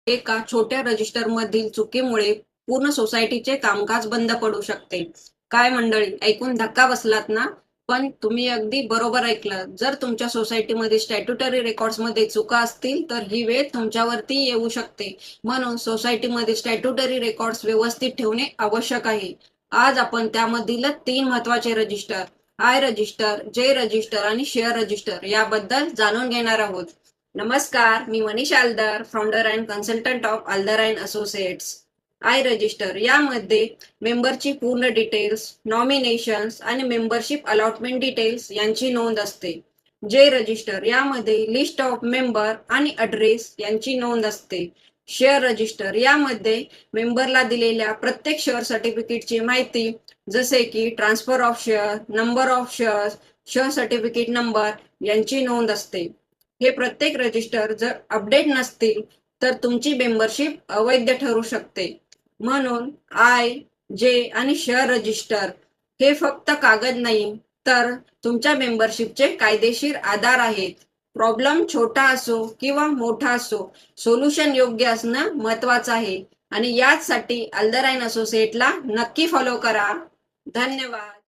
एका छोट्या रजिस्टर मधील चुकीमुळे पूर्ण सोसायटीचे कामकाज बंद पडू शकते. काय मंडळी, ऐकून धक्का बसलात ना? पण तुम्ही अगदी बरोबर ऐकलं. जर तुमच्या सोसायटीमध्ये स्टॅट्युटरी रेकॉर्ड्समध्ये चुका असतील तर ही वेळ तुमच्यावरती येऊ शकते. म्हणून सोसायटीमध्ये स्टॅट्युटरी रेकॉर्ड्स व्यवस्थित ठेवणे आवश्यक आहे. आज आपण त्यामधील 3 महत्त्वाचे register, I register, J register आणि शेअर रजिस्टर याबद्दल जाणून घेणार आहोत. नमस्कार, मी Manish Alder, founder and consultant of Alder and associates. I register यामध्ये मेंबरची पूर्ण डिटेल्स, नॉमिनेशन्स आणि मेंबरशिप अलॉटमेंट डिटेल्स यांची नोंद असते. जे रजिस्टर यामध्ये लिस्ट ऑफ मेंबर आणि ॲड्रेस यांची नोंद असते. शेअर रजिस्टर यामध्ये मेंबरला दिलेल्या प्रत्येक शेअर सर्टिफिकेटची माहिती, जसे की transfer of share, number of shares, share certificate number यांची नोंद असते. हे प्रत्येक रजिस्टर जर अपडेट नसतील तर तुमची मेंबरशिप अवैध ठरू शकते. म्हणून आय, जे आणि शेअर रजिस्टर हे फक्त कागद नाही तर तुमच्या मेंबरशिपचे कायदेशीर आधार आहेत. प्रॉब्लेम छोटा असो किंवा मोठा असो, सोल्युशन योग्य असणं महत्वाचं आहे आणि याचसाठी आल्दर अँड असोसिएटला नक्की फॉलो करा. धन्यवाद.